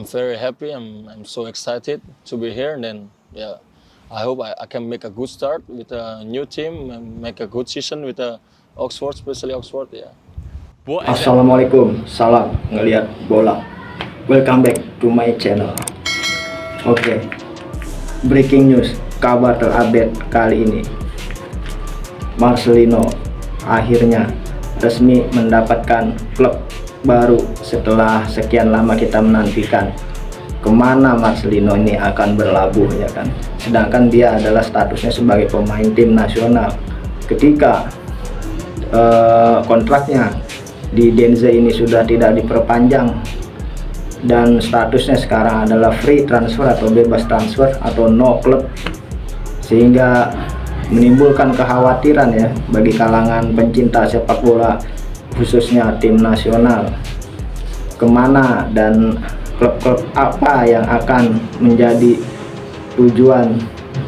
I'm very happy. I'm so excited to be here, and then yeah, I hope I can make a good start with a new team and make a good season with Oxford, especially Oxford. Yeah. Assalamualaikum, salam ngelihat bola. Welcome back to my channel. Oke, breaking news, kabar terupdate kali ini. Marcelino akhirnya resmi mendapatkan klub baru setelah sekian lama kita menantikan kemana Marcelino ini akan berlabuh, ya kan. Sedangkan dia adalah statusnya sebagai pemain tim nasional. Ketika kontraknya di Denze ini sudah tidak diperpanjang dan statusnya sekarang adalah free transfer atau bebas transfer atau no club, sehingga menimbulkan kekhawatiran ya bagi kalangan pencinta sepak bola khususnya tim nasional, kemana dan klub-klub apa yang akan menjadi tujuan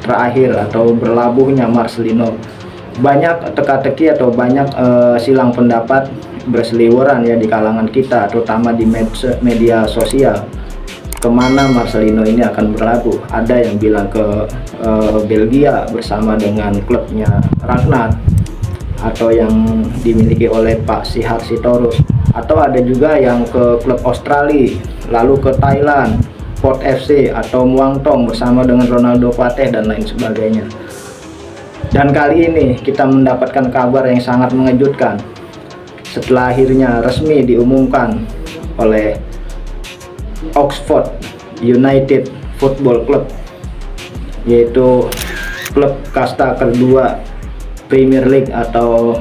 terakhir atau berlabuhnya Marcelino. Banyak teka-teki atau banyak silang pendapat berseliweran ya di kalangan kita, terutama di media sosial, kemana Marcelino ini akan berlabuh. Ada yang bilang ke Belgia bersama dengan klubnya Ragnar atau yang dimiliki oleh Pak Sihar Sitorus, atau ada juga yang ke klub Australia, lalu ke Thailand, Port FC atau Muangthong bersama dengan Ronaldo Pateh dan lain sebagainya. Dan kali ini kita mendapatkan kabar yang sangat mengejutkan setelah akhirnya resmi diumumkan oleh Oxford United Football Club, yaitu klub kasta kedua Premier League atau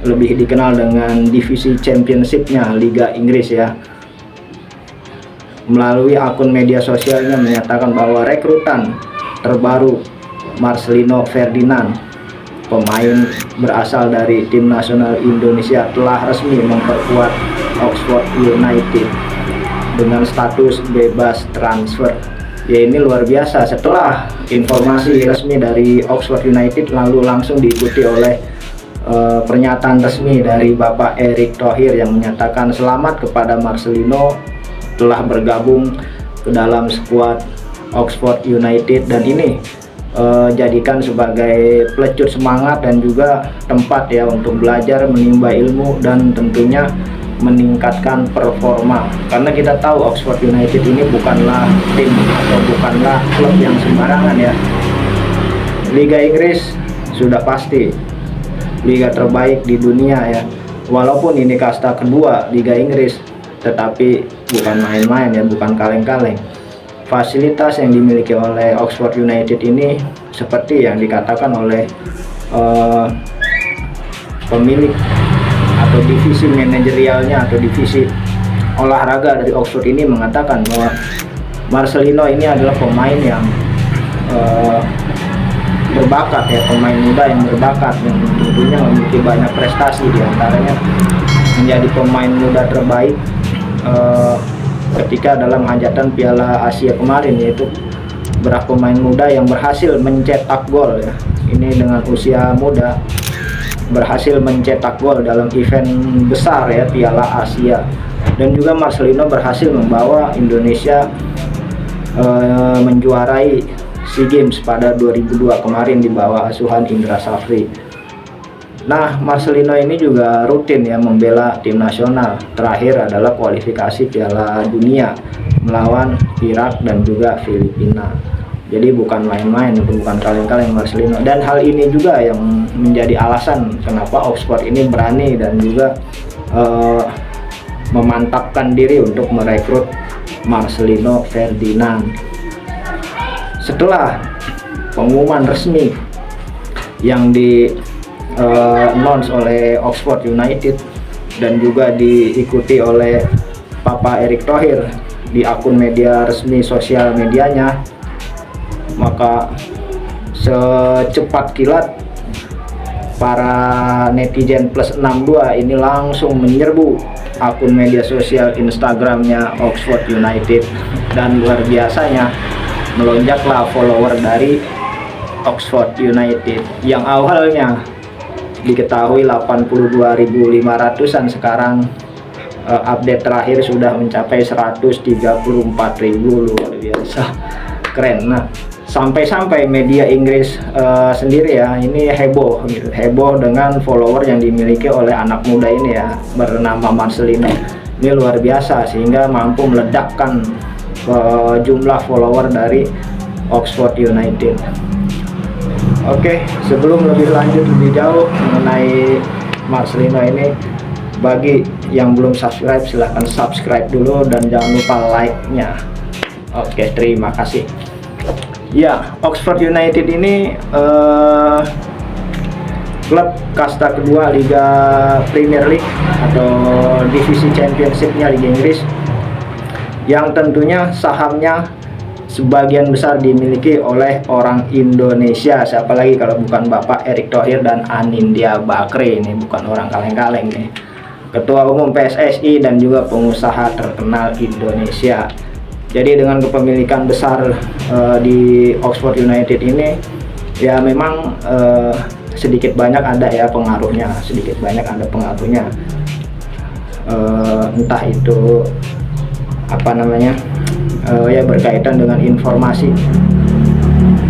lebih dikenal dengan divisi Championship-nya Liga Inggris ya. Melalui akun media sosialnya menyatakan bahwa rekrutan terbaru Marcelino Ferdinand, pemain berasal dari tim nasional Indonesia, telah resmi memperkuat Oxford United dengan status bebas transfer. Ya, ini luar biasa. Setelah informasi resmi dari Oxford United lalu langsung diikuti oleh pernyataan resmi dari Bapak Erick Thohir yang menyatakan selamat kepada Marcelino telah bergabung ke dalam skuad Oxford United, dan ini jadikan sebagai pelecut semangat dan juga tempat ya untuk belajar, menimba ilmu, dan tentunya meningkatkan performa. Karena kita tahu Oxford United ini bukanlah tim atau bukanlah klub yang sembarangan ya. Liga Inggris sudah pasti liga terbaik di dunia ya. Walaupun ini kasta kedua Liga Inggris, tetapi bukan main-main ya, bukan kaleng-kaleng. Fasilitas yang dimiliki oleh Oxford United ini seperti yang dikatakan oleh pemilik atau divisi manajerialnya atau divisi olahraga dari Oxford ini mengatakan bahwa Marcelino ini adalah pemain yang berbakat ya, pemain muda yang berbakat yang tentunya memiliki banyak prestasi, diantaranya menjadi pemain muda terbaik ketika dalam hajatan Piala Asia kemarin, yaitu beberapa pemain muda yang berhasil mencetak gol ya. Ini dengan usia muda berhasil mencetak gol dalam event besar ya, Piala Asia. Dan juga Marcelino berhasil membawa Indonesia menjuarai SEA Games pada 2002 kemarin di bawah asuhan Indra Safri. Nah, Marcelino ini juga rutin ya membela tim nasional. Terakhir adalah kualifikasi Piala Dunia melawan Irak dan juga Filipina. Jadi bukan main-main, bukan kaleng-kaleng Marcelino. Dan hal ini juga yang menjadi alasan kenapa Oxford ini berani dan juga memantapkan diri untuk merekrut Marcelino Ferdinand. Setelah pengumuman resmi yang announce oleh Oxford United dan juga diikuti oleh Papa Erick Thohir di akun media resmi sosial medianya, maka secepat kilat para netizen plus 62 ini langsung menyerbu akun media sosial Instagramnya Oxford United, dan luar biasanya melonjaklah follower dari Oxford United yang awalnya diketahui 82.500-an, sekarang update terakhir sudah mencapai 134.000, luar biasa, keren. Nah, sampai-sampai media Inggris sendiri ya ini heboh gitu, heboh dengan follower yang dimiliki oleh anak muda ini ya, bernama Marcelino. Ini luar biasa, sehingga mampu meledakkan jumlah follower dari Oxford United. Oke, sebelum lebih lanjut lebih jauh mengenai Marcelino ini, bagi yang belum subscribe silahkan subscribe dulu dan jangan lupa like-nya. Oke, terima kasih. Ya, Oxford United ini klub kasta kedua Liga Premier League atau divisi Championship-nya Liga Inggris, yang tentunya sahamnya sebagian besar dimiliki oleh orang Indonesia. Siapa lagi kalau bukan Bapak Erick Thohir dan Anindya Bakri. Ini bukan orang kaleng-kaleng nih, Ketua Umum PSSI dan juga pengusaha terkenal Indonesia. Jadi dengan kepemilikan besar di Oxford United ini, ya memang sedikit banyak ada ya pengaruhnya, sedikit banyak ada pengaruhnya. Entah itu apa namanya, ya berkaitan dengan informasi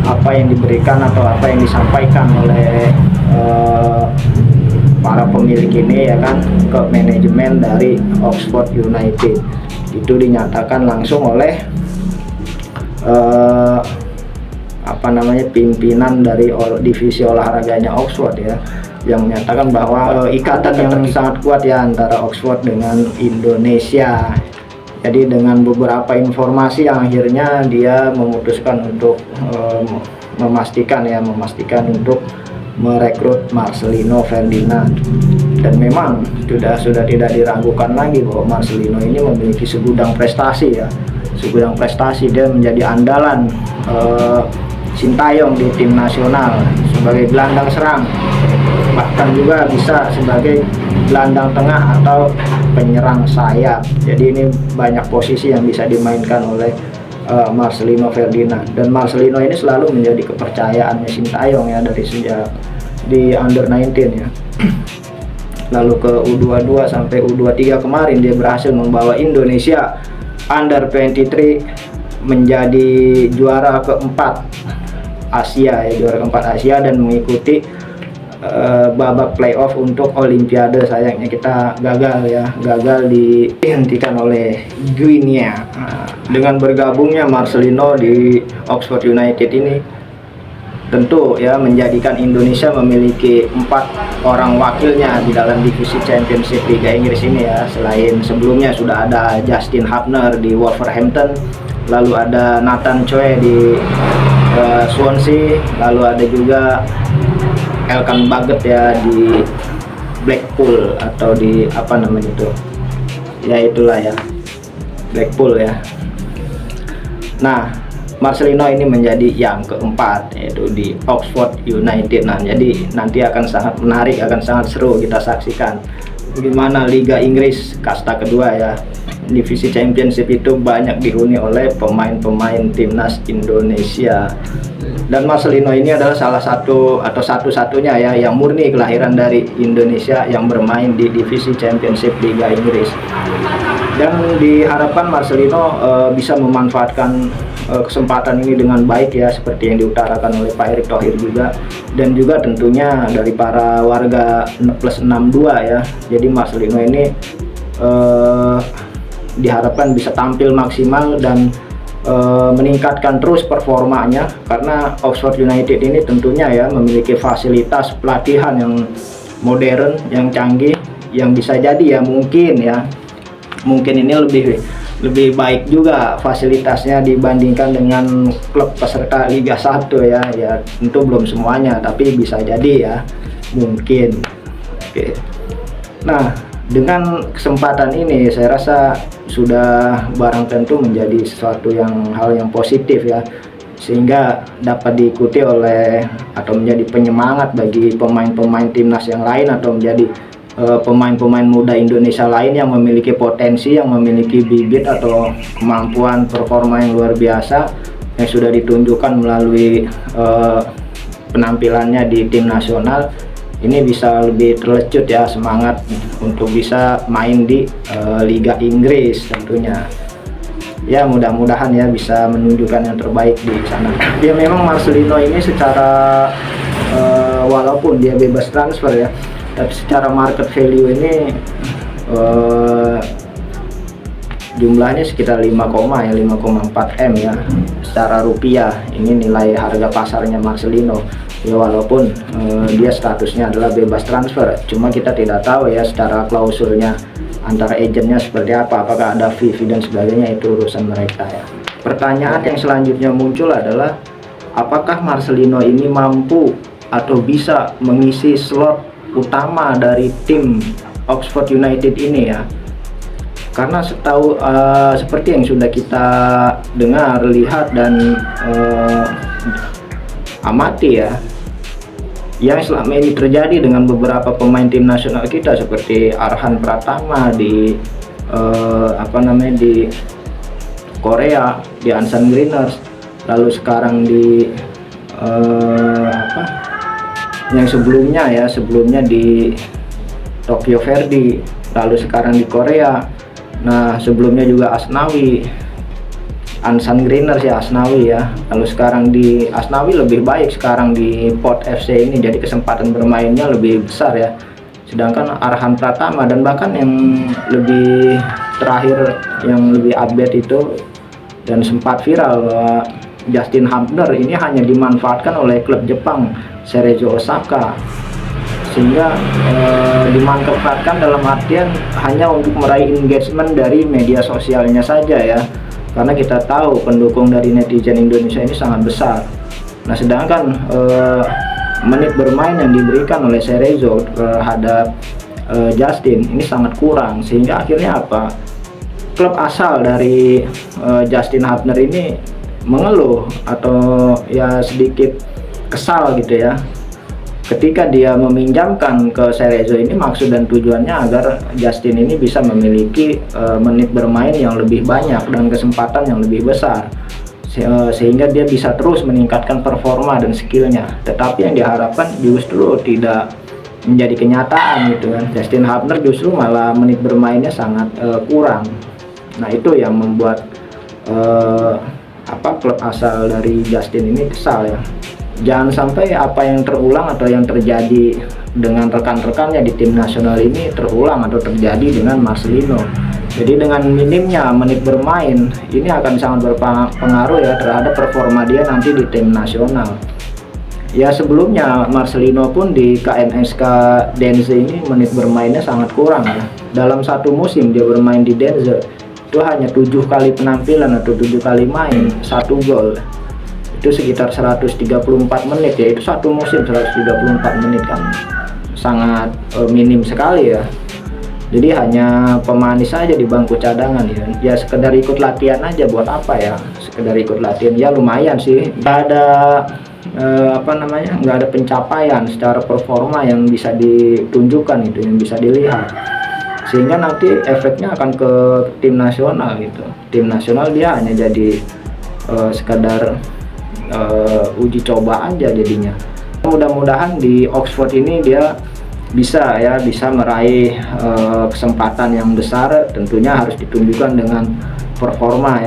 apa yang diberikan atau apa yang disampaikan oleh para pemilik ini ya kan ke manajemen dari Oxford United. Itu dinyatakan langsung oleh apa namanya, pimpinan dari divisi olahraganya Oxford ya, yang menyatakan bahwa ikatan yang sangat kuat ya antara Oxford dengan Indonesia. Jadi dengan beberapa informasi yang akhirnya dia memutuskan untuk memastikan untuk merekrut Marcelino Ferdinand. Dan memang sudah tidak diragukan lagi bahwa Marcelino ini memiliki segudang prestasi ya, segudang prestasi. Dia menjadi andalan Sintayong di tim nasional sebagai gelandang serang, bahkan juga bisa sebagai gelandang tengah atau penyerang sayap. Jadi ini banyak posisi yang bisa dimainkan oleh Marcelino Ferdinand. Dan Marcelino ini selalu menjadi kepercayaannya Sintayong ya, dari sejak di under 19 ya. Lalu ke U22 sampai U23 kemarin dia berhasil membawa Indonesia under 23 menjadi juara keempat Asia ya, juara keempat Asia, dan mengikuti babak playoff untuk Olimpiade. Sayangnya kita gagal dihentikan oleh Guinea. Dengan bergabungnya Marcelino di Oxford United ini tentu ya menjadikan Indonesia memiliki 4 orang wakilnya di dalam divisi Championship Liga Inggris ini ya. Selain sebelumnya sudah ada Justin Hubner di Wolverhampton, lalu ada Nathan Choi di Swansea, lalu ada juga Elkan Baggett ya di Blackpool, atau di apa namanya itu ya, itulah ya, Blackpool ya. Nah, Marcelino ini menjadi yang keempat, yaitu di Oxford United. Nah, jadi nanti akan sangat menarik, akan sangat seru kita saksikan bagaimana Liga Inggris kasta kedua ya, divisi Championship itu banyak dihuni oleh pemain-pemain timnas Indonesia. Dan Marcelino ini adalah salah satu atau satu-satunya ya yang murni kelahiran dari Indonesia yang bermain di divisi Championship Liga Inggris. Dan diharapkan Marcelino bisa memanfaatkan kesempatan ini dengan baik ya, seperti yang diutarakan oleh Pak Erick Thohir juga, dan juga tentunya dari para warga plus 62 ya. Jadi Marcelino ini diharapkan bisa tampil maksimal dan meningkatkan terus performanya, karena Oxford United ini tentunya ya memiliki fasilitas pelatihan yang modern, yang canggih, yang bisa jadi ya mungkin ini lebih baik juga fasilitasnya dibandingkan dengan klub peserta Liga 1 ya. Ya tentu belum semuanya, tapi bisa jadi ya, mungkin. Oke. Nah, dengan kesempatan ini saya rasa sudah barang tentu menjadi sesuatu hal yang positif ya, sehingga dapat diikuti oleh atau menjadi penyemangat bagi pemain-pemain timnas yang lain, atau menjadi pemain-pemain muda Indonesia lain yang memiliki potensi, yang memiliki bibit atau kemampuan performa yang luar biasa yang sudah ditunjukkan melalui penampilannya di tim nasional. ini bisa lebih terlecut ya, semangat untuk bisa main di Liga Inggris tentunya. Ya mudah-mudahan ya bisa menunjukkan yang terbaik di sana. Ya memang Marcelino ini secara walaupun dia bebas transfer ya, tapi secara market value ini jumlahnya sekitar 5,4 M ya secara rupiah. Ini nilai harga pasarnya Marcelino ya, walaupun dia statusnya adalah bebas transfer. Cuma kita tidak tahu ya secara klausulnya antara agennya seperti apa, apakah ada fee dan sebagainya, itu urusan mereka ya. Pertanyaan yang selanjutnya muncul adalah apakah Marcelino ini mampu atau bisa mengisi slot utama dari tim Oxford United ini ya. Karena setahu seperti yang sudah kita dengar, lihat dan amati ya, yang selama ini terjadi dengan beberapa pemain tim nasional kita seperti Arhan Pratama di di Korea, di Ansan Greeners, lalu sekarang di yang sebelumnya di Tokyo Verdy, lalu sekarang di Korea. Nah sebelumnya juga Asnawi, Ansan Greeners ya, Asnawi ya, lalu sekarang di Asnawi lebih baik sekarang di Port FC ini, jadi kesempatan bermainnya lebih besar ya. Sedangkan Arhan Pratama dan bahkan yang lebih terakhir yang lebih update itu dan sempat viral, Justin Hubner ini hanya dimanfaatkan oleh klub Jepang Cerezo Osaka, sehingga dimanfaatkan dalam artian hanya untuk meraih engagement dari media sosialnya saja ya, karena kita tahu pendukung dari netizen Indonesia ini sangat besar. Nah sedangkan menit bermain yang diberikan oleh Cerezo terhadap Justin ini sangat kurang, sehingga akhirnya apa, klub asal dari Justin Hubner ini mengeluh atau ya sedikit kesal gitu ya, ketika dia meminjamkan ke Cerezo ini. Maksud dan tujuannya agar Justin ini bisa memiliki menit bermain yang lebih banyak dan kesempatan yang lebih besar, sehingga dia bisa terus meningkatkan performa dan skillnya. Tetapi yang diharapkan justru tidak menjadi kenyataan gitu kan. Justin Hubner justru malah menit bermainnya sangat kurang. Nah itu yang membuat klub asal dari Justin ini kesal ya. Jangan sampai apa yang terulang atau yang terjadi dengan rekan-rekannya di tim nasional ini terulang atau terjadi dengan Marcelino. Jadi dengan minimnya menit bermain ini akan sangat berpengaruh ya terhadap performa dia nanti di tim nasional. Ya sebelumnya Marcelino pun di KNSK Denze ini menit bermainnya sangat kurang ya. Dalam satu musim dia bermain di Denze itu hanya 7 kali penampilan atau 7 kali main, 1 gol. Itu sekitar 134 menit ya, itu satu musim 134 menit kan sangat minim sekali ya. Jadi hanya pemanis saja di bangku cadangan ya, sekedar ikut latihan aja. Buat apa ya sekedar ikut latihan, ya lumayan sih, nggak ada nggak ada pencapaian secara performa yang bisa ditunjukkan, itu yang bisa dilihat, sehingga nanti efeknya akan ke tim nasional gitu. Tim nasional dia hanya jadi sekadar uji coba aja jadinya. Mudah-mudahan di Oxford ini dia bisa meraih kesempatan yang besar. Tentunya harus ditunjukkan dengan performa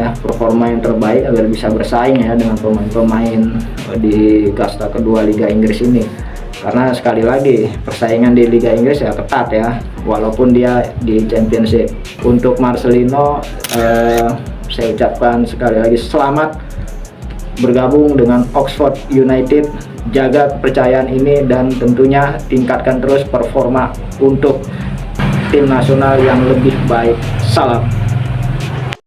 yang terbaik agar bisa bersaing ya dengan pemain-pemain di kasta kedua Liga Inggris ini. Karena sekali lagi persaingan di Liga Inggris ya ketat ya, walaupun dia di Championship. Untuk Marcelino saya ucapkan sekali lagi selamat bergabung dengan Oxford United. Jaga kepercayaan ini dan tentunya tingkatkan terus performa untuk tim nasional yang lebih baik. Salam.